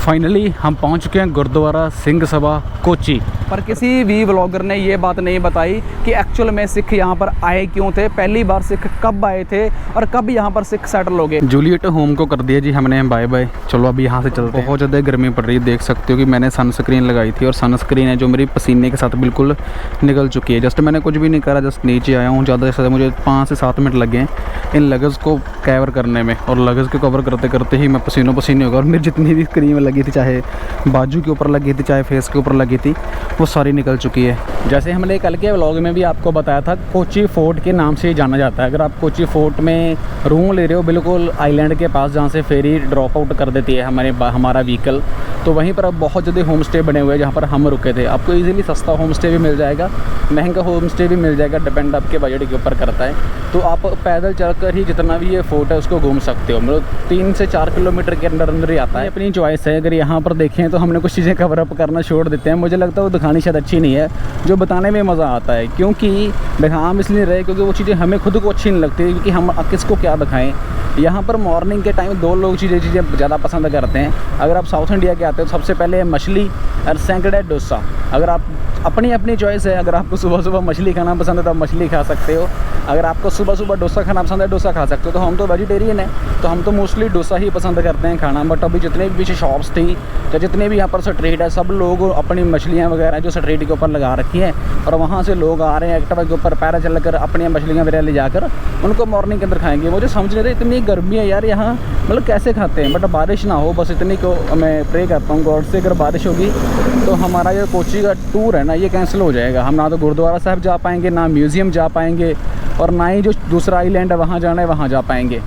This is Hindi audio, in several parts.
फाइनली हम पहुंच चुके हैं गुरुद्वारा सिंह सभा कोची। पर किसी भी व्लॉगर ने ये बात नहीं बताई कि एक्चुअल में सिख यहाँ पर आए क्यों थे, पहली बार सिख कब आए थे और कब यहाँ पर सिख सेटल हो गए। जूलियट होम को कर दिया जी हमने बाय बाय। चलो अभी यहाँ से चलते हैं। बहुत ज़्यादा गर्मी पड़ रही है, देख सकते हो कि मैंने सनस्क्रीन लगाई थी और सनस्क्रीन है जो मेरी पसीने के साथ बिल्कुल निकल चुकी है। जस्ट मैंने कुछ भी नहीं करा, जस्ट नीचे आया हूँ। ज़्यादा से ज़्यादा मुझे 5 से 7 मिनट लगे हैं इन लगेज को कवर करने में, और लगेज को कवर करते करते ही मैं पसीनों पसीने हो गया। और मेरी जितनी भी क्रीम लगी थी, चाहे बाजू के ऊपर लगी थी चाहे फेस के ऊपर लगी थी, वो सारी निकल चुकी है। जैसे हमने कल के व्लॉग में भी आपको बताया था, कोची फोर्ट के नाम से ही जाना जाता है। अगर आप कोची फोर्ट में रूम ले रहे हो बिल्कुल आइलैंड के पास, जहाँ से फेरी ड्रॉप आउट कर देती है हमारा व्हीकल, तो वहीं पर अब बहुत ज़्यादा होम स्टे बने हुए हैं जहाँ पर हम रुके थे। आपको इजीली सस्ता होम स्टे भी मिल जाएगा, महंगा होम स्टे भी मिल जाएगा, डिपेंड आपके बजट के ऊपर करता है। तो आप पैदल चलकर ही जितना भी ये फोर्ट है उसको घूम सकते हो। मतलब 3 से 4 किलोमीटर के अंदर अंदर ही आता है। अपनी चॉइस है। अगर यहाँ पर देखें तो हमने कुछ चीज़ें कवर अप करना छोड़ देते हैं। मुझे लगता है वो दिखानी शायद अच्छी नहीं है, जो बताने में मज़ा आता है। क्योंकि दिखाम इसलिए रहे क्योंकि वो चीज़ें हमें खुद को अच्छी नहीं लगती, क्योंकि हम किसको क्या दिखाएं। यहाँ पर मॉर्निंग के टाइम 2 लोग चीज़ें ज़्यादा पसंद करते हैं। अगर आप साउथ इंडिया के आते हो तो सबसे पहले मछली और सेकंड है डोसा। अगर आप अपनी चॉइस है, अगर आपको सुबह सुबह मछली खाना पसंद है तो आप मछली खा सकते हो। अगर आपको सुबह सुबह डोसा खाना पसंद है, डोसा खा सकते हो। तो हम तो वेजिटेरियन है, तो हम तो मोस्टली डोसा ही पसंद करते हैं खाना। बट अभी जितने भी पीछे शॉप्स थी या जितने भी यहाँ पर स्ट्रीट है, सब लोग अपनी मछलियाँ वगैरह जो स्ट्रीट के ऊपर लगा रखी हैं, और वहाँ से लोग आ रहे हैं एक्टिवा के ऊपर पैरा चल कर अपनी मछलियाँ वगैरह ले जाकर उनको मॉर्निंग के अंदर खाएंगे। मुझे समझ नहीं रहे, इतनी गर्मी है यार यहाँ, मतलब कैसे खाते हैं। बट बारिश ना हो, बस इतनी को मैं प्रे करता हूँ गॉड से। अगर बारिश होगी तो हमारा ये कोची का टूर है ना, ये कैंसिल हो जाएगा। हम ना तो गुरुद्वारा साहब जा पाएंगे, ना म्यूज़ियम जा पाएंगे, और ना ही जो दूसरा आइलैंड है वहाँ जाना है वहाँ जा पाएंगे।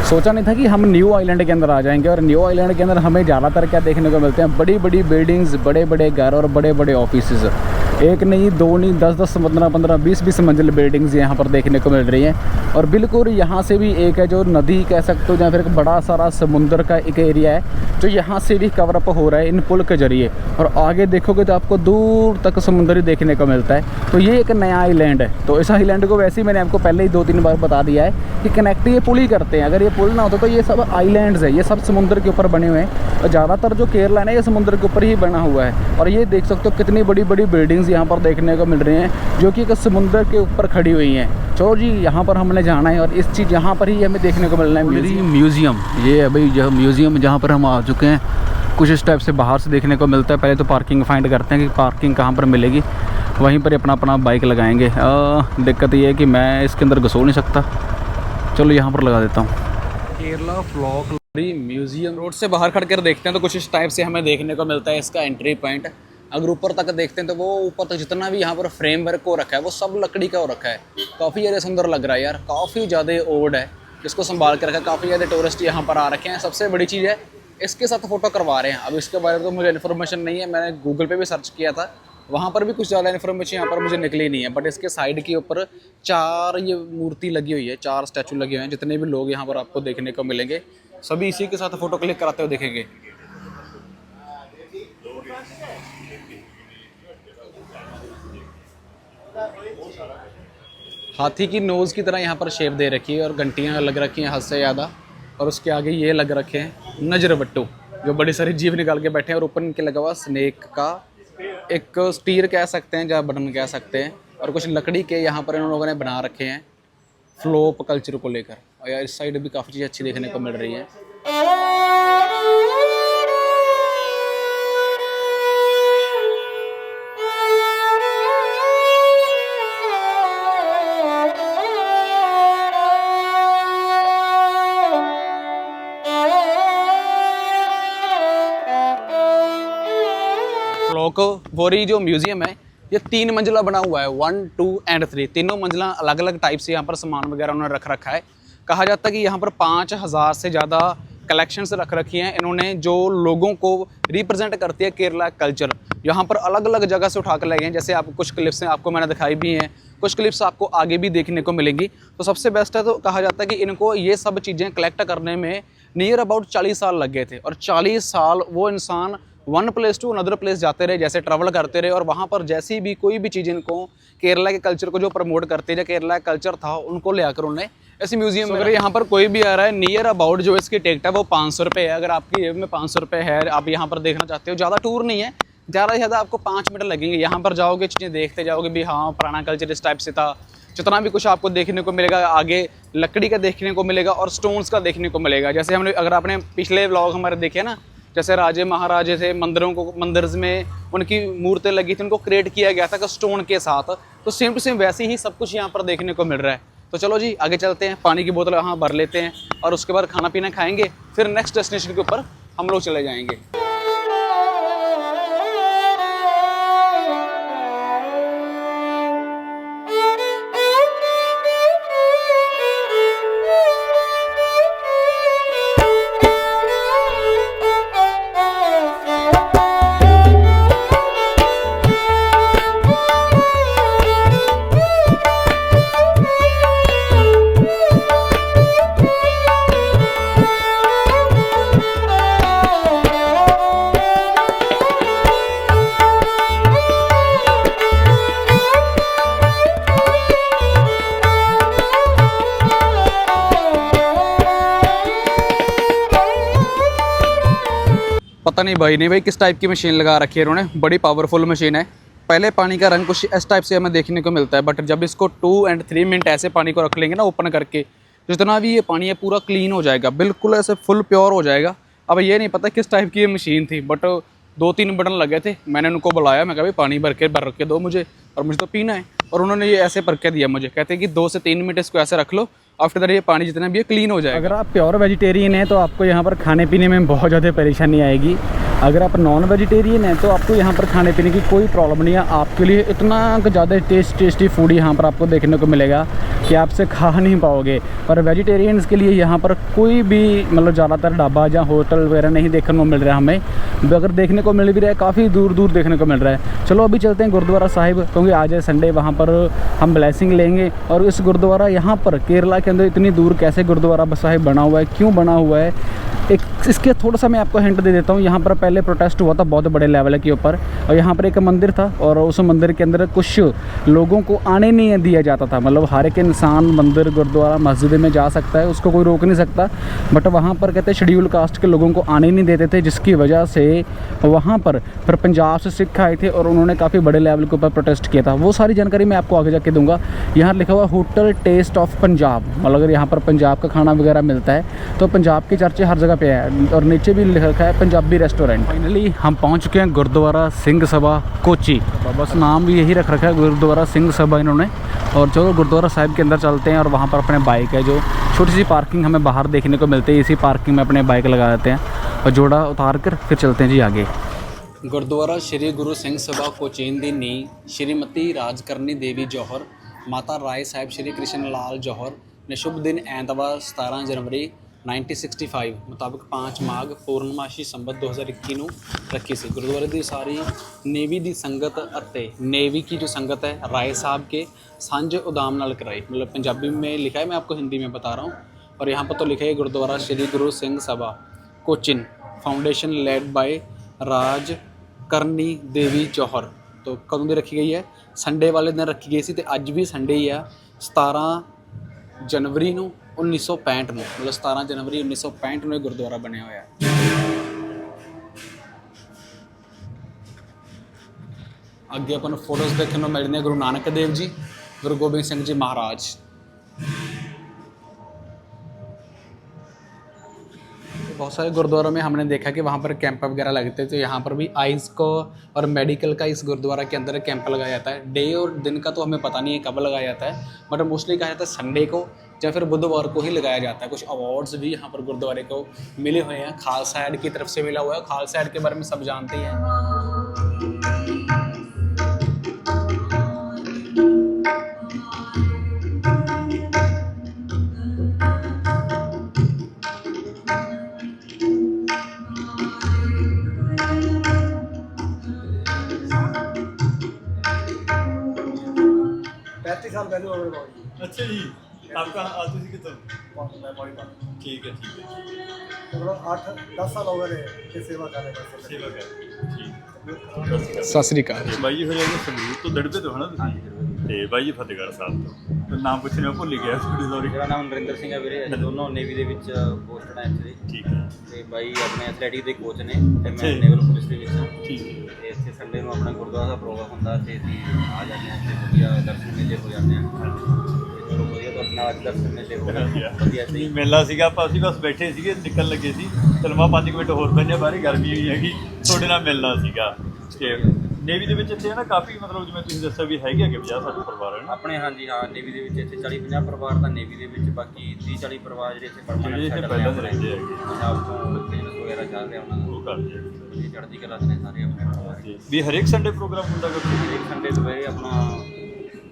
सोचा नहीं था कि हम न्यू आइलैंड के अंदर आ जाएंगे। और न्यू आइलैंड के अंदर हमें ज़्यादातर क्या देखने को मिलते हैं, बड़ी बड़ी बिल्डिंग्स, बड़े बड़े घर और बड़े बड़े ऑफिसेज़। एक नहीं, 2 नहीं, 10-10, 15-15, 20-20 मंजिल बिल्डिंग्स यहाँ पर देखने को मिल रही हैं। और बिल्कुल यहाँ से भी एक है जो नदी कह सकते हो, या फिर एक बड़ा सारा समुंदर का एक एरिया है जो यहाँ से भी कवर अप हो रहा है इन पुल के जरिए। और आगे देखोगे तो आपको दूर तक समुंदर ही देखने को मिलता है। तो ये एक नया आइलैंड है। तो इस आइलैंड को वैसे ही मैंने आपको पहले ही 2-3 बार बता दिया है कि कनेक्ट ये पुल ही करते हैं। अगर ये पुल ना होता तो ये सब आइलैंड्स है, ये सब समुंदर के ऊपर बने हुए हैं। और ज़्यादातर जो केरला है ना, ये समुंदर के ऊपर ही बना हुआ है। और ये देख सकते हो कितनी बड़ी बड़ी बिल्डिंग्स यहाँ पर देखने को मिल रही हैं, जो कि एक समुंदर के ऊपर खड़ी हुई हैं। चलो जी, यहाँ पर हमने जाना है और इस चीज़ यहाँ पर ही हमें देखने को मिलना है म्यूज़ियम। ये है भाई यह म्यूज़ियम जहाँ पर हम आ चुके हैं। कुछ इस टाइप से बाहर से देखने को मिलता है। पहले तो पार्किंग फाइंड करते हैं कि पार्किंग कहाँ पर मिलेगी, वहीं पर अपना बाइक लगाएंगे। दिक्कत ये है कि मैं इसके अंदर घुसो नहीं सकता। चलो यहाँ पर लगा देता हूँ। Kerala flock museum. रोड से बाहर खड़ कर देखते हैं तो कुछ इस टाइप से हमें देखने को मिलता है इसका एंट्री पॉइंट। अगर ऊपर तक देखते हैं तो वो ऊपर तक जितना भी यहाँ पर फ्रेम वर्क हो रखा है वो सब लकड़ी का हो रखा है। काफ़ी ज़्यादा सुंदर लग रहा है यार, काफ़ी ज़्यादा ओल्ड है, इसको संभाल के रखा है। काफ़ी ज़्यादा टूरिस्ट यहाँ पर आ रखे हैं। सबसे बड़ी चीज़ है इसके साथ फ़ोटो करवा रहे हैं। अब इसके बारे में तो मुझे इन्फॉर्मेशन नहीं है, मैंने गूगल पे भी सर्च किया था, वहाँ पर भी कुछ ज़्यादा इन्फॉर्मेशन यहाँ पर मुझे निकली नहीं है। बट इसके साइड के ऊपर 4 ये मूर्ति लगी हुई है, 4 स्टैचू लगे हुए हैं। जितने भी लोग यहाँ पर आपको देखने को मिलेंगे सभी इसी के साथ फ़ोटो क्लिक कराते हुए दिखेंगे। हाथी की नोज़ की तरह यहाँ पर शेप दे रखी है और घंटियाँ लग रखी हैं हद से ज़्यादा। और उसके आगे ये लग रखे हैं नजरबट्टू, जो बड़ी सारी जीव निकाल के बैठे हैं। और ऊपर इनके लगा हुआ स्नेक का एक स्टीर कह सकते हैं या बटन कह सकते हैं। और कुछ लकड़ी के यहाँ पर इन लोगों ने बना रखे हैं फ्लोप कल्चर को लेकर। और यार इस साइड भी काफ़ी चीज़ अच्छी देखने को मिल रही है। फ्लोकवोरी जो म्यूज़ियम है ये 3 मंजिला बना हुआ है, 1, 2 एंड 3। तीनों मंजिला अलग अलग टाइप से यहाँ पर सामान वगैरह उन्होंने रख रखा है। कहा जाता है कि यहाँ पर 5000 से ज़्यादा कलेक्शंस रख रखी हैं इन्होंने, जो लोगों को रिप्रेजेंट करती है केरला कल्चर। यहाँ पर अलग अलग जगह से उठा कर ले गए हैं। जैसे आप कुछ क्लिप्स हैं आपको मैंने दिखाई भी हैं, कुछ क्लिप्स आपको आगे भी देखने को मिलेंगी। तो सबसे बेस्ट है, तो कहा जाता है कि इनको ये सब चीज़ें कलेक्ट करने में नियर अबाउट 40 साल लग गए थे। और 40 साल वो इंसान one place to another place जाते रहे, जैसे ट्रैवल करते रहे, और वहाँ पर जैसी भी कोई भी चीज़ इनको केरला के कल्चर को जो प्रमोट करते हैं, केरला का कल्चर था उनको ले आकर उन्हें ऐसे म्यूजियम में। अगर यहाँ पर कोई भी आ रहा है, नियर अबाउट जो इसकी टिकट है वो 500 रुपये है। अगर आपकी जेब में 500 रुपये है, आप यहाँ पर देखना चाहते हो, ज़्यादा टूर नहीं है, ज़्यादा से ज़्यादा आपको 5 मिनट लगेंगे। यहाँ पर जाओगे, चीज़ें देखते जाओगे भी, हाँ पुराना कल्चर इस टाइप से था, जितना भी कुछ आपको देखने को मिलेगा, आगे लकड़ी का देखने को मिलेगा और स्टोन्स का देखने को मिलेगा। जैसे हमने, अगर आपने पिछले व्लॉग हमारे देखे ना, जैसे राजे महाराजे थे, मंदिर में उनकी मूर्तें लगी थी, उनको क्रिएट किया गया था स्टोन के साथ, तो सेम टू सेम वैसे ही सब कुछ यहाँ पर देखने को मिल रहा है। तो चलो जी आगे चलते हैं, पानी की बोतल यहाँ भर लेते हैं और उसके बाद खाना पीना खाएंगे, फिर नेक्स्ट डेस्टिनेशन के ऊपर हम लोग चले जाएंगे। पता नहीं भाई, नहीं भाई किस टाइप की मशीन लगा रखी है इन्होंने, बड़ी पावरफुल मशीन है। पहले पानी का रंग कुछ इस टाइप से हमें देखने को मिलता है, बट जब इसको 2 और 3 मिनट ऐसे पानी को रख लेंगे ना ओपन करके, जितना भी ये पानी है पूरा क्लीन हो जाएगा, बिल्कुल ऐसे फुल प्योर हो जाएगा। अब ये नहीं पता किस टाइप की ये मशीन थी, बट 2-3 बटन लगे थे। मैंने उनको बुलाया, मैं कहा भाई पानी भर के दो मुझे, और मुझे तो पीना है, और उन्होंने ये ऐसे भर के दिया मुझे, कहते हैं कि 2 से 3 मिनट इसको ऐसे रख लो, आफ्टर दैट ये पानी जितना भी है क्लीन हो जाएगा। अगर आप प्योर वेजिटेरियन हैं तो आपको यहाँ पर खाने पीने में बहुत ज़्यादा परेशानी आएगी। अगर आप नॉन वेजिटेरियन हैं तो आपको यहाँ पर खाने पीने की कोई प्रॉब्लम नहीं है। आपके लिए इतना ज़्यादा टेस्टी फूड यहाँ पर आपको देखने को मिलेगा कि आपसे खा नहीं पाओगे। पर वेजिटेरियंस के लिए यहाँ पर कोई भी मतलब ज़्यादातर ढाबा या होटल वगैरह नहीं देखने को मिल रहा है हमें, अगर देखने को मिल भी रहा है काफ़ी दूर दूर देखने को मिल रहा है। चलो अभी चलते हैं गुरुद्वारा साहिब, क्योंकि आज है संडे, वहाँ पर हम ब्लेसिंग लेंगे। और इस गुरुद्वारा यहाँ पर केरला के अंदर इतनी दूर कैसे गुरुद्वारा साहिब बना हुआ है, क्यों बना हुआ है, एक इसके थोड़ा सा मैं आपको हिंट दे देता हूँ। यहाँ पर पहले प्रोटेस्ट हुआ था बहुत बड़े लेवल के ऊपर, और यहाँ पर एक मंदिर था और उस मंदिर के अंदर कुछ लोगों को आने नहीं दिया जाता था। मतलब हर एक इंसान मंदिर गुरुद्वारा मस्जिद में जा सकता है, उसको कोई रोक नहीं सकता, बट वहाँ पर कहते हैं शेड्यूल कास्ट के लोगों को आने नहीं देते थे, जिसकी वजह से वहाँ पर फिर पंजाब से सिख आए थे और उन्होंने काफ़ी बड़े लेवल के ऊपर प्रोटेस्ट किया था। वो सारी जानकारी मैं आपको आगे जाके दूंगा। यहाँ लिखा हुआ होटल टेस्ट ऑफ पंजाब, मतलब अगर यहाँ पर पंजाब का खाना वगैरह मिलता है तो पंजाब के चर्चे हर जगह पे है, और नीचे भी लिखा है पंजाबी रेस्टोरेंट। फाइनली हम पहुँच चुके हैं गुरुद्वारा सिंह सभा कोची, बस नाम भी यही रख रखा है गुरुद्वारा सिंह सभा इन्होंने। और चलो गुरुद्वारा साहिब के अंदर चलते हैं, और वहाँ पर अपने बाइक है, जो छोटी सी पार्किंग हमें बाहर देखने को मिलती है, इसी पार्किंग में अपने बाइक लगा देते हैं और जोड़ा उतार कर फिर चलते हैं जी आगे। गुरुद्वारा श्री गुरु सिंह सभा कोचीन दी नींह श्रीमती राजकरनी देवी जौहर, माता राय साहिब श्री कृष्ण लाल जौहर ने शुभ दिन ਐਤਵਾਰ 17 ਜਨਵਰੀ 1965 ਮੁਤਾਬਕ 5 ਮਾਘ ਪੂਰਨਮਾਸ਼ੀ ਸੰਬਤ 2021 ਨੂੰ रखी सी। गुरुद्वारे की सारी नेवी की संगत ਅਤੇ नेवी की जो संगत है राय साहब के सांझे उदाम नाल कराई। मतलब पंजाबी में लिखा है, मैं आपको हिंदी में बता रहा हूँ। और यहाँ पर तो लिखा है gurdwara Shri Guru Singh Sabha Cochin foundation led by Rajkarni देवी जौहर। तो कदों की रखी गई है? संडे वाले दिन रखी गई सी, तो अज भी संडे ही है 17 जनवरी ਨੂੰ 1965 ਨੂੰ, मतलब 17 जनवरी 1965 ਨੂੰ ਇਹ ਗੁਰਦੁਆਰਾ ਬਣਿਆ ਹੋਇਆ ਹੈ। ਅੱਗੇ ਆਪਾਂ ਨੂੰ ਫੋਟੋਜ਼ ਦੇਖਣ ਨੂੰ ਮਿਲਦੀਆਂ ਗੁਰੂ ਨਾਨਕ ਦੇਵ ਜੀ, ਗੁਰੂ ਗੋਬਿੰਦ ਸਿੰਘ जी महाराज। बहुत सारे गुरुद्वारों में हमने देखा कि वहाँ पर कैंप वगैरह लगते हैं, तो यहाँ पर भी आइज़ को और मेडिकल का इस गुरुद्वारा के अंदर कैंप लगाया जाता है। डे और दिन का तो हमें पता नहीं है कब लगाया जाता है, बट मोस्टली कहा जाता है संडे को या फिर बुधवार को ही लगाया जाता है। कुछ अवार्ड्स भी यहाँ पर गुरुद्वारे को मिले हुए हैं, खालसा एड की तरफ से मिला हुआ है। खालसा एड के बारे में सब जानते हैं। साल पहले अच्छा जी आपका ਤੁਸੀਂ ਕਿੱਥੋਂ मैं पाकिस्तान ठीक है मतलब 8-10 साल हो गए ये सेवा कर रहे हैं सेवा कर ठीक सत श्री अकाल ਤੇ ਬਾਈ ਜੀ ਹੋ ਜਾਏਗਾ ਸੰਗਰੂਰ ਤੋਂ ਦੜਬੇ ਤੋਂ ਹਨਾ ਤੁਸੀਂ ਤੇ ਬਾਈ ਜੀ ਫਤਿਹਗੜ੍ਹ ਸਾਹਿਬ ਤੋਂ ਨਾਮ ਪੁੱਛਣੇ ਮੈਂ ਭੁੱਲ ਗਿਆ ਥੋੜੀ ਸੌਰੀ ਮੇਰਾ ਨਾਮ ਨਰਿੰਦਰ ਸਿੰਘ ਹੈ ਵੀਰੇ ਅਸੀਂ ਦੋਨੋਂ ਨੇਵੀ ਦੇ ਵਿੱਚ ਪੋਸਟਡ ਹਾਂ ਐਕਚੁਅਲੀ ਠੀਕ ਹੈ ਤੇ ਬਾਈ ਆਪਣੇ ਐਥਲੈਟਿਕ ਦੇ ਕੋਚ ਨੇ ਤੇ ਅੱਛਾ ਮੈਂ ਜੀ। ਨੇਵਲ ਪੁਲਿਸ ਦੇ ਵਿੱਚ ਹਾਂ ਠੀਕ ਹੈ ਤੇ ਇੱਥੇ ਸੰਡੇ ਨੂੰ ਆਪਣਾ ਗੁਰਦੁਆਰਾ ਦਾ ਪ੍ਰੋਗਰਾਮ ਹੁੰਦਾ ਤੇ ਅਸੀਂ ਆ ਜਾਂਦੇ ਹਾਂ ਤੇ ਵਧੀਆ ਦਰਸ਼ਨ ਮੇਲੇ ਹੋ ਜਾਂਦੇ ਹਾਂ ਤੇ ਚਲੋ ਵਧੀਆ ਤੋਂ ਨਾਲ ਅੱਜ ਦਰਸ਼ਨ ਮੇਲੇ ਹੋ ਗਏ ਵਧੀਆ ਸੀ ਮੇਲਾ ਸੀਗਾ ਆਪਾਂ ਅਸੀਂ ਬਸ ਬੈਠੇ ਸੀਗੇ ਨਿਕਲਣ ਲੱਗੇ ਸੀ ਚਲ ਮੈਂ 5 ਮਿੰਟ ਹੋਰ ਬੈਠੇ ਬਾਹਰ ਗਰਮੀ ਹੋਈ ਹੈਗੀ ਤੁਹਾਡੇ ਨਾਲ ਮਿਲਣਾ ਸੀਗਾ ਤੇ ਨੇਵੀ ਦੇ ਵਿੱਚ ਇੱਥੇ ਨਾ ਕਾਫੀ ਮਤਲਬ ਜਿਵੇਂ ਤੁਸੀਂ ਦੱਸਿਆ ਵੀ ਹੈਗੇ ਅੱਗੇ 50 60 ਪਰਿਵਾਰ ਹਨ ਆਪਣੇ ਹਾਂਜੀ ਹਾਂ ਨੇਵੀ ਦੇ ਵਿੱਚ ਇੱਥੇ 40-50 ਪਰਿਵਾਰ ਤਾਂ ਨੇਵੀ ਦੇ ਵਿੱਚ ਬਾਕੀ 30-40 ਪਰਿਵਾਰ ਜਿਹੜੇ ਇੱਥੇ ਜਿਹੜੇ ਪਰਮਾਨੈਂਟ ਇੱਥੇ ਸੈਟਲ ਪਹਿਲਾਂ ਨੇ ਦੇ ਰਹਿੰਦੇ ਹੈਗੇ ਪੰਜਾਬ ਤੋਂ ਬਿਜ਼ਨਸ ਵਗੈਰਾ ਚੱਲ ਰਿਹਾ ਉਹਨਾਂ ਦਾ ਉਹ ਕਰਦੇ ਹੈਗੇ ਵਧੀਆ ਚੜ੍ਹਦੀ ਕਲਾ 'ਚ ਨੇ ਸਾਰੇ ਆਪਣੇ ਪਰਿਵਾਰ ਤੇ ਵੀ ਹਰੇਕ ਸੰਡੇ ਪ੍ਰੋਗਰਾਮ ਹੁੰਦਾ ਕਰਦੇ ਹਰੇਕ ਸੰਡੇ ਦੁਪਹਿਰੇ ਆਪਣਾ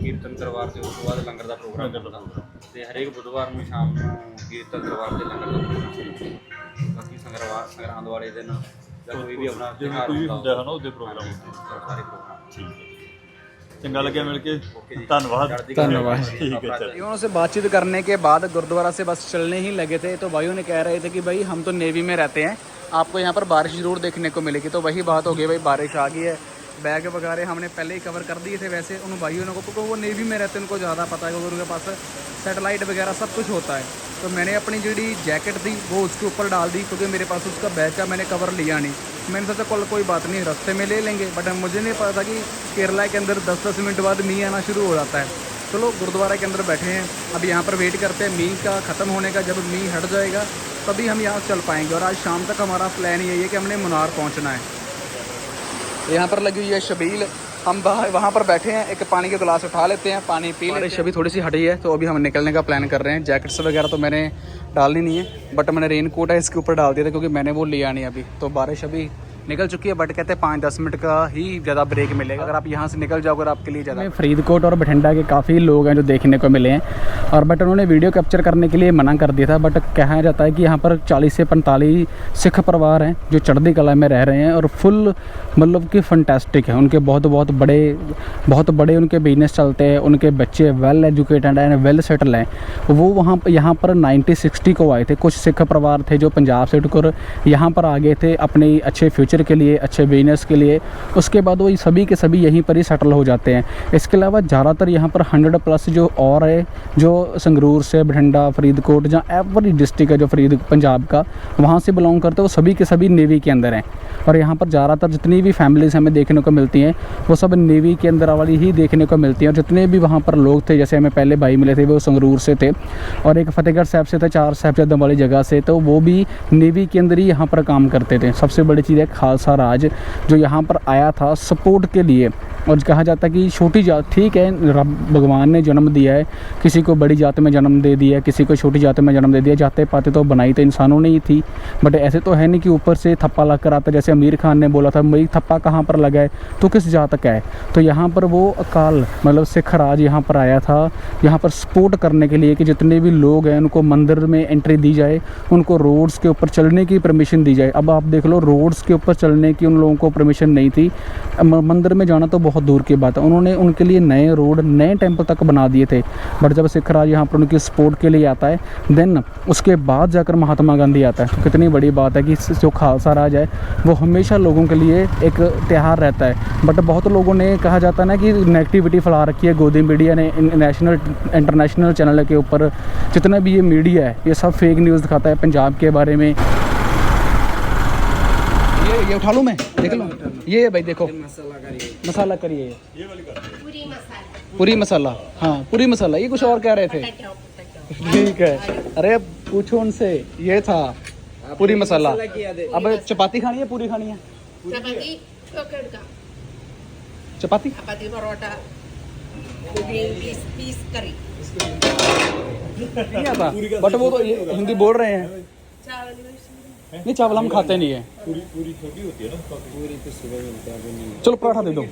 ਕੀਰਤਨ ਦਰਬਾਰ ਤੇ ਉਸ ਤੋਂ ਬਾਅਦ ਲੰਗਰ ਦਾ ਪ੍ਰੋਗਰਾਮ ਲੰਗਰ ਦਾ ਹੁੰਦਾ ਤੇ ਹਰੇਕ ਬੁੱਧਵਾਰ ਨੂੰ ਸ਼ਾਮ ਨੂੰ ਕੀਰਤਨ ਦਰਬਾਰ ਤੇ ਲੰਗਰ ਦਾ ਪ੍ਰੋਗਰਾਮ ਬਾਕੀ ਸੰਗਰਾਂਦ ਵਾਲੇ ਦਿਨ ਜਾਂ ਕੋਈ ਵੀ ਆਪਣਾ ਜਿਵੇਂ ਤਿਉਹਾਰ ਕੋਈ ਵੀ ਹੁੰਦਾ ਹੁੰਦਾ ਹੈ ਨਾ ਉਹਦੇ ਪ੍ਰੋਗਰਾਮ ਹੁੰਦੇ ਸਾਰੇ ਪ੍ਰੋਗਰਾਮ ਠੀਕ ਹੈ ਚੰਗਾ ਲੱਗਿਆ मिल के धन्यवाद धन्यवाद। ठीक है चल भाइयों से बातचीत करने के बाद गुरुद्वारा से बस चलने ही लगे थे तो भाइयों ने कह रहे थे कि भाई हम तो नेवी में रहते हैं आपको यहाँ पर बारिश ज़रूर देखने को मिलेगी तो वही बात हो गई भाई बारिश आ गई है बैग वगैरह हमने पहले ही कवर कर दिए थे वैसे उन भाइयों को क्योंकि वो नेवी में रहते हैं उनको ज़्यादा पता है क्योंकि उनके पास सैटेलाइट वगैरह सब कुछ होता है तो मैंने अपनी जी जैकेट थी वो उसके ऊपर डाल दी क्योंकि मेरे पास उसका बैग का मैंने कवर लिया नहीं मैंने सोचा कोई बात नहीं रास्ते में ले लेंगे बट मुझे नहीं पता था कि केरला के अंदर 10-10 मिनट बाद मींह आना शुरू हो जाता है चलो गुरुद्वारा के अंदर बैठे हैं अब यहाँ पर वेट करते हैं मींह का ख़त्म होने का जब मींह हट जाएगा तभी हम यहाँ चल पाएंगे और आज शाम तक हमारा प्लान यही है कि हमने मुनार पहुँचना है यहाँ पर लगी हुई है शबील हम वहाँ पर बैठे हैं एक पानी के गिलास उठा लेते हैं पानी पी लेते हैं अभी थोड़ी सी हटी है तो अभी हम निकलने का प्लान कर रहे हैं जैकेट्स वगैरह तो मैंने डालनी नहीं है बट मैंने रेन कोट है इसके ऊपर डाल दिया था क्योंकि मैंने वो लिया नहीं अभी तो बारिश अभी निकल चुकी है बट कहते हैं 5-10 मिनट का ही ज़्यादा ब्रेक मिलेगा अगर आप यहाँ से निकल जाओ अगर आपके लिए ज़्यादा फरीदकोट और बठिंडा के काफ़ी लोग हैं जो देखने को मिले हैं और बट उन्होंने वीडियो कैप्चर करने के लिए मना कर दिया था बट कहा जाता है कि यहाँ पर 40 से 45 सिख परिवार हैं जो चढ़ती कला में रह रहे हैं और फुल मतलब कि फंटेस्टिक है उनके बहुत बड़े उनके बिजनेस चलते हैं उनके बच्चे वेल एजुकेटेड हैं वेल सेटल हैं वो वहाँ यहाँ पर 1960 को आए थे कुछ सिख परिवार थे जो पंजाब से उठकर यहाँ पर आ गए थे अपने अच्छे फ्यूचर के लिए अच्छे बिजनेस के लिए उसके बाद वो सभी के सभी यहीं पर ही सेटल हो जाते हैं इसके अलावा ज़्यादातर यहाँ पर 100+ जो और है जो संगरूर से बठिंडा फरीदकोट जहाँ एवरी डिस्ट्रिक्ट है जो पंजाब का वहाँ से बिलोंग करते हैं वो सभी के सभी नेवी के अंदर हैं और यहाँ पर ज़्यादातर जितनी भी फैमिलीज़ हमें देखने को मिलती हैं वो सब नेवी के अंदर वाली ही देखने को मिलती हैं और जितने भी वहाँ पर लोग थे जैसे हमें पहले भाई मिले थे वो संगरूर से थे और एक फतेहगढ़ साहब से थे 4 साहिबजादों वाली जगह से तो वो भी नेवी के अंदर ही यहाँ पर काम करते थे सबसे बड़ी चीज़ है खालसा राज जो यहाँ पर आया था सपोर्ट के लिए और कहा जाता है कि छोटी जात ठीक है रब भगवान ने जन्म दिया है किसी को बड़ी जात में जन्म दे दिया किसी को छोटी जात में जन्म दे दिया जाते पाते तो बनाई तो इंसानों ने ही थी बट ऐसे तो है नहीं कि ऊपर से थप्पा लग कर आता जैसे आमिर खान ने बोला था मेरी थप्पा कहाँ पर लगा है तो किस जात का है तो यहाँ पर वो अकाल मतलब सिख राज यहाँ पर आया था यहाँ पर सपोर्ट करने के लिए कि जितने भी लोग हैं उनको मंदिर में एंट्री दी जाए उनको रोड्स के ऊपर चलने की परमिशन दी जाए अब आप देख लो रोड्स के ऊपर चलने की उन लोगों को परमिशन नहीं थी मंदिर में जाना तो बहुत दूर की बात है उन्होंने उनके लिए नए रोड नए टेम्पल तक बना दिए थे बट जब सिख राज यहाँ पर उनकी सपोर्ट के लिए आता है देन उसके बाद जाकर महात्मा गांधी आता है तो कितनी बड़ी बात है कि जो खालसा राज है वो हमेशा लोगों के लिए एक त्यौहार रहता है बट बहुत लोगों ने कहा जाता है ना कि नेगेटिविटी फैला रखी है गोदी मीडिया ने नेशनल इंटरनेशनल चैनल के ऊपर जितना भी ये मीडिया है ये सब फेक न्यूज़ दिखाता है पंजाब के बारे में ये उठा लूँ मैं देख लो ये भाई देखो मसाला करिए पूरी मसाला हाँ पूरी मसाला ये कुछ और कह रहे थे ठीक है अरे पूछो उनसे ये था पूरी मसाला अब चपाती खानी है पूरी खानी है चपाती चोकर का चपाती चपाती परोठा पीस करी नहीं आता बट वो तो ये हिंदी बोल रहे हैं चावल नहीं चावल हम खाते नहीं है पूरी पूरी छोटी होती है ना पूरी तो सुबह मिलता है चलो पराठा दे दो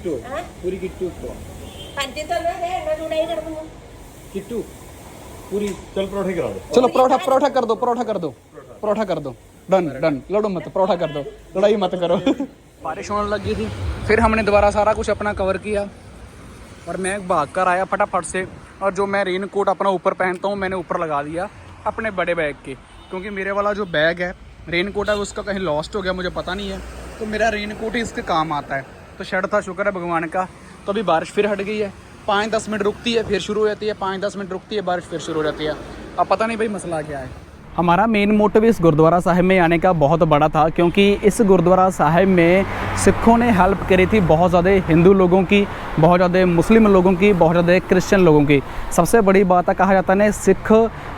पूरी किट्टू पंजे तो ना है मैं जुड़ाई कर दूंगा किट्टू पूरी चल परोठे करा दो चलो परोठा कर दो डन लड़ो मत परोठा कर दो लड़ाई मत करो बारिश होने लगी थी फिर हमने दोबारा सारा कुछ अपना कवर किया और मैं भाग कर आया फटाफट से और जो मैं रेन कोट अपना ऊपर पहनता हूँ मैंने ऊपर लगा दिया अपने बड़े बैग के, क्योंकि मेरे वाला जो बैग है रेन कोट है उसका कहीं लॉस्ट हो गया, मुझे पता नहीं है, तो मेरा रेन कोट ही इसके काम आता है। तो शर्ट था, शुक्र है भगवान का। तो अभी बारिश फिर हट गई है, 5-10 मिनट रुकती है फिर शुरू हो जाती है, 5-10 मिनट रुकती है बारिश फिर शुरू हो जाती है। अब पता नहीं भाई मसला क्या है। हमारा मेन मोटिव इस गुरुद्वारा साहिब में आने का बहुत बड़ा था, क्योंकि इस गुरुद्वारा साहिब में सिखों ने हेल्प करी थी बहुत ज़्यादा हिंदू लोगों की, बहुत ज़्यादा मुस्लिम लोगों की, बहुत ज़्यादा क्रिश्चियन लोगों की। सबसे बड़ी बात है, कहा जाता है सिख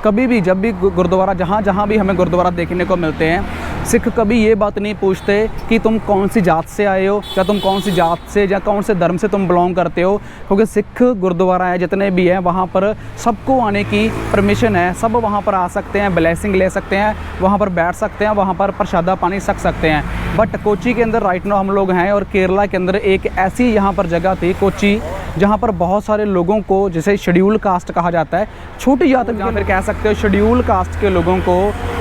कभी भी जब भी गुरुद्वारा जहाँ भी हमें गुरुद्वारा देखने को मिलते हैं, सिख कभी ये बात नहीं पूछते कि तुम कौन सी जात से आए हो या तुम कौन सी जात से या कौन से धर्म से तुम बिलोंग करते हो, क्योंकि सिख गुरुद्वारा है जितने भी हैं वहाँ पर सबको आने की परमिशन है, सब वहाँ पर आ सकते हैं, ब्लेसिंग ले सकते हैं, वहाँ पर बैठ सकते हैं, वहाँ पर प्रसादा पानी सक सकते हैं। बट कोची के अंदर राइट नाउ हम लोग हैं और केरला के अंदर एक ऐसी यहाँ पर जगह थी कोची जहाँ पर बहुत सारे लोगों को, जिसे शेड्यूल कास्ट कहा जाता है, छोटी जात या फिर कह सकते हो शेड्यूल कास्ट के लोगों को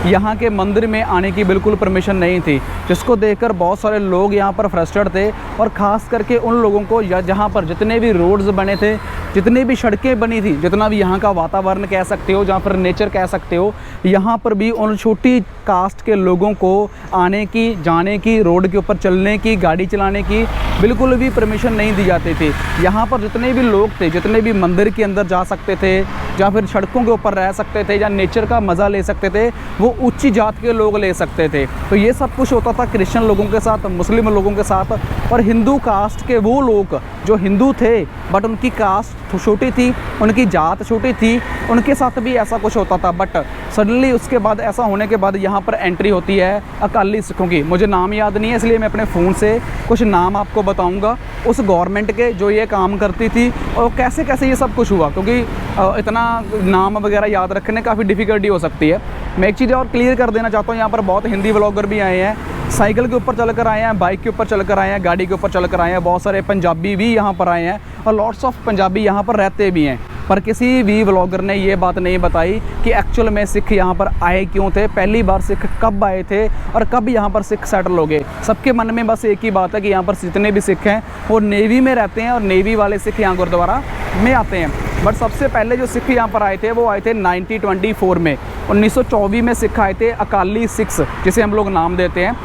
यहाँ के मंदिर में आने की बिल्कुल परमिशन नहीं थी, जिसको देखकर बहुत सारे लोग यहाँ पर फ्रस्ट्रेट थे। और ख़ास करके उन लोगों को जहाँ पर जितने भी रोड्स बने थे, जितनी भी सड़कें बनी थी, जितना भी यहाँ का वातावरण कह सकते हो, जहाँ पर नेचर कह सकते हो, यहाँ पर भी उन छोटी कास्ट के लोगों को आने की, जाने की, रोड के ऊपर चलने की, गाड़ी चलाने की बिल्कुल भी परमिशन नहीं दी जाती थी। यहाँ पर जितने भी लोग थे, जितने भी मंदिर के अंदर जा सकते थे या फिर सड़कों के ऊपर रह सकते थे या नेचर का मज़ा ले सकते थे, वो ऊंची जात के लोग ले सकते थे। तो ये सब कुछ होता था क्रिश्चियन लोगों के साथ, मुस्लिम लोगों के साथ, और हिंदू कास्ट के वो लोग जो हिंदू थे बट उनकी कास्ट छोटी थी, उनकी जात छोटी थी, उनके साथ भी ऐसा कुछ होता था। बट सडनली उसके बाद, ऐसा होने के बाद यहाँ पर एंट्री होती है अकाली सिखों की। मुझे नाम याद नहीं है, इसलिए मैं अपने फ़ोन से कुछ नाम आपको बताऊँगा उस गवर्नमेंट के जो ये काम करती थी और कैसे कैसे ये सब कुछ हुआ, क्योंकि इतना नाम वगैरह याद रखने काफ़ी डिफ़िकल्टी हो सकती है। मैं एक चीज़ और क्लियर कर देना चाहता हूँ, यहाँ पर बहुत हिंदी व्लॉगर भी आए हैं, साइकिल के ऊपर चल कर आए हैं, बाइक के ऊपर चल कर आए हैं, गाड़ी के ऊपर चल कर आए हैं, बहुत सारे पंजाबी भी यहाँ पर आए हैं और लॉट्स ऑफ पंजाबी यहाँ पर रहते भी हैं। पर किसी भी व्लॉगर ने ये बात नहीं बताई कि एक्चुअल में सिख यहाँ पर आए क्यों थे, पहली बार सिख कब आए थे और कब यहाँ पर सिख सेटल हो गए। सबके मन में बस एक ही बात है कि यहाँ पर जितने भी सिख हैं वो नेवी में रहते हैं और नेवी वाले सिख यहाँ गुरुद्वारा में आते हैं। बट सबसे पहले जो सिख यहाँ पर आए थे वो आए थे 1924 में। 1924 में सिख आए थे, अकाली सिख्स जिसे हम लोग नाम देते हैं।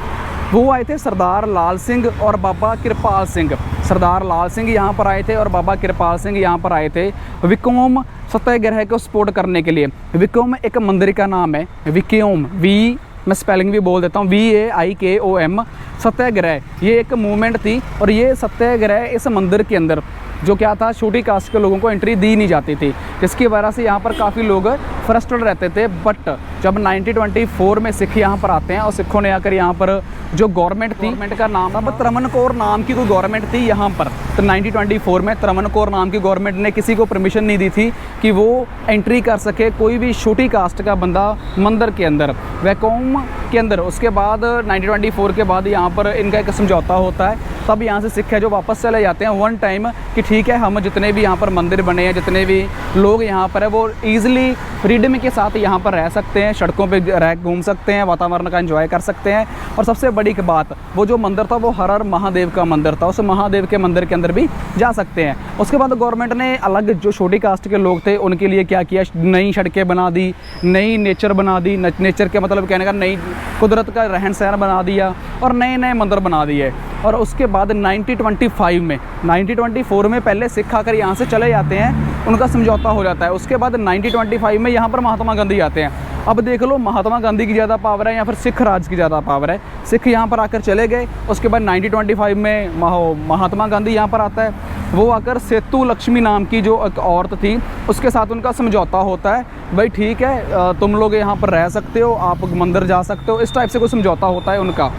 वो आए थे सरदार लाल सिंह और बाबा कृपाल सिंह। सरदार लाल सिंह यहाँ पर आए थे और बाबा कृपाल सिंह यहाँ पर आए थे विकोम सत्याग्रह को सपोर्ट करने के लिए। विकोम एक मंदिर का नाम है, विकोम, वी मैं स्पेलिंग भी बोल देता हूँ, VAIKOM, सत्याग्रह। ये एक मूवमेंट थी और ये सत्याग्रह इस मंदिर के अंदर जो क्या था, छोटी कास्ट के लोगों को एंट्री दी नहीं जाती थी, जिसकी वजह से यहाँ पर काफ़ी लोग फ्रस्ट्रेट रहते थे। बट जब 1924 में सिख यहाँ पर आते हैं और सिखों ने आकर यहाँ पर जो गवर्नमेंट थी, गवर्नमेंट का नाम था त्रमनकौर नाम की कोई गवर्नमेंट थी यहाँ पर। तो 1924 में त्रमनकौर नाम की गवर्नमेंट ने किसी को परमिशन नहीं दी थी कि वो एंट्री कर सके कोई भी छोटी कास्ट का बंदा मंदिर के अंदर, वैकोम के अंदर। उसके बाद 1924 के बाद यहाँ पर इनका एक समझौता होता है, तब यहाँ से सिख है जो वापस चले जाते हैं वन टाइम कि ठीक है, हम जितने भी यहाँ पर मंदिर बने हैं, जितने भी लोग यहाँ पर है, वो ईज़िली फ्रीडम के साथ यहाँ पर रह सकते हैं, सड़कों पे रह घूम सकते हैं, वातावरण का एंजॉय कर सकते हैं। और सबसे बड़ी बात, वो जो मंदिर था वो हर हर महादेव का मंदिर था, उस महादेव के मंदिर के अंदर भी जा सकते हैं। उसके बाद गवर्नमेंट ने अलग जो छोटी कास्ट के लोग थे उनके लिए क्या किया, नई सड़कें बना दी, नई नेचर बना दी, नेचर के मतलब कहने का नई कुदरत का रहन सहन बना दिया और नए नए मंदिर बना दिए। और उसके बाद 1925 में, 1924 में पहले सिख आकर यहाँ से चले जाते हैं, उनका समझौता हो जाता है। उसके बाद 1925 में यहाँ पर महात्मा गांधी आते हैं। अब देख लो, महात्मा गांधी की ज़्यादा पावर है या फिर सिख राज की ज़्यादा पावर है। सिख यहाँ पर आकर चले गए, उसके बाद 1925 में महात्मा गांधी यहाँ पर आता है। वो आकर सेतु लक्ष्मी नाम की जो एक औरत थी उसके साथ उनका समझौता होता है, भाई ठीक है तुम लोग यहाँ पर रह सकते हो, आप मंदिर जा सकते हो, इस टाइप से कोई समझौता होता है उनका।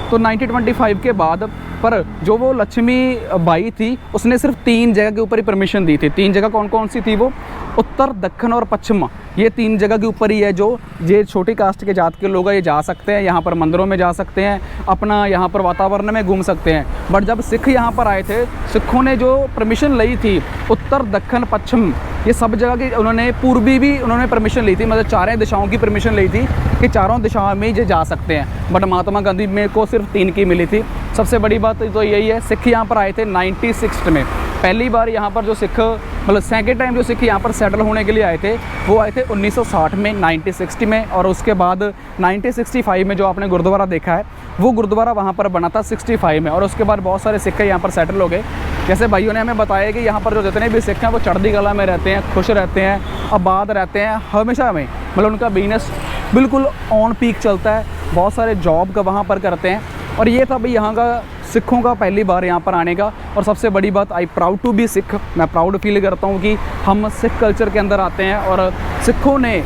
तो 1925 के बाद पर जो वो लक्ष्मी बाई थी उसने सिर्फ 3 जगह के ऊपर ही परमिशन दी थी। 3 जगह कौन कौन सी थी वो, उत्तर, दक्षिण और पश्चिम, ये 3 जगह के ऊपर ही है जो ये छोटी कास्ट के जात के लोग हैं ये जा सकते हैं, यहाँ पर मंदिरों में जा सकते हैं, अपना यहाँ पर वातावरण में घूम सकते हैं। बट जब सिख यहाँ पर आए थे, सिखों ने जो परमिशन ली थी उत्तर, दक्षिण, पश्चिम, ये सब जगह की उन्होंने, पूर्वी भी उन्होंने परमिशन ली थी, मतलब 4 दिशाओं की परमिशन ली थी कि चारों दिशाओं में ये जा सकते हैं। बट महात्मा गांधी में को सिर्फ 3 की मिली थी। सबसे बड़ी बात तो यही है, सिख यहाँ पर आए थे 96 में, पहली बार यहाँ पर जो सिख मतलब सेकेंड टाइम जो सिख यहाँ पर सेटल होने के लिए आए थे वो आए थे 1960 में, 1960 में, और उसके बाद 1965 में जो आपने गुरुद्वारा देखा है वो गुरुद्वारा वहाँ पर बना था 65 में, और उसके बाद बहुत सारे सिख यहाँ पर सेटल हो गए। जैसे भाइयों ने हमें बताया कि यहाँ पर जो जितने भी सिख हैं वो चढ़ती कला में रहते हैं, खुश रहते हैं, आबाद रहते हैं हमेशा में, मतलब उनका बिजनेस बिल्कुल ऑन पीक चलता है, बहुत सारे जॉब का वहाँ पर करते हैं। और ये था भाई यहाँ का सिखों का पहली बार यहाँ पर आने का। और सबसे बड़ी बात, I proud to be Sikh, मैं प्राउड फील करता हूँ कि हम सिख कल्चर के अंदर आते हैं। और सिखों ने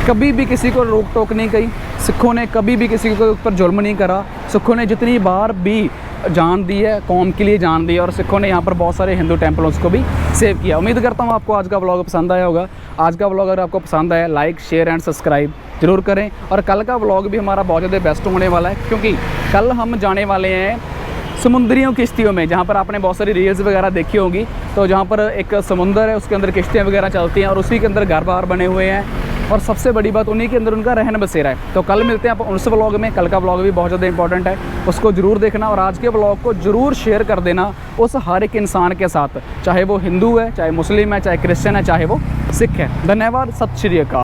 कभी भी किसी को रोक टोक नहीं की, सिखों ने कभी भी किसी के ऊपर जुल्म नहीं करा, सिखों ने जितनी बार भी जान दी है कौम के लिए जान दी है, और सिखों ने यहाँ पर बहुत सारे हिंदू टेम्पलों को भी सेव किया। उम्मीद करता हूँ आपको आज का व्लॉग पसंद आया होगा। आज का व्लॉग अगर आपको पसंद आया, लाइक शेयर एंड सब्सक्राइब जरूर करें। और कल का व्लॉग भी हमारा बहुत ज़्यादा बेस्ट होने वाला है, क्योंकि कल हम जाने वाले हैं समुद्रियों किश्तियों में, जहाँ पर आपने बहुत सारी रील्स वगैरह देखी होगी। तो जहाँ पर एक समुंदर है, उसके अंदर किश्तियाँ वगैरह चलती हैं, और उसी के अंदर घर बार बने हुए हैं, और सबसे बड़ी बात उन्हीं के अंदर उनका रहन बसेरा है। तो कल मिलते हैं आप उस व्लॉग में। कल का व्लॉग भी बहुत ज़्यादा इंपॉर्टेंट है, उसको ज़रूर देखना, और आज के व्लॉग को ज़रूर शेयर कर देना उस हर एक इंसान के साथ, चाहे वो हिंदू है, चाहे मुस्लिम है, चाहे क्रिश्चियन है, चाहे वो सिख है। धन्यवाद, सत श्री अकाल।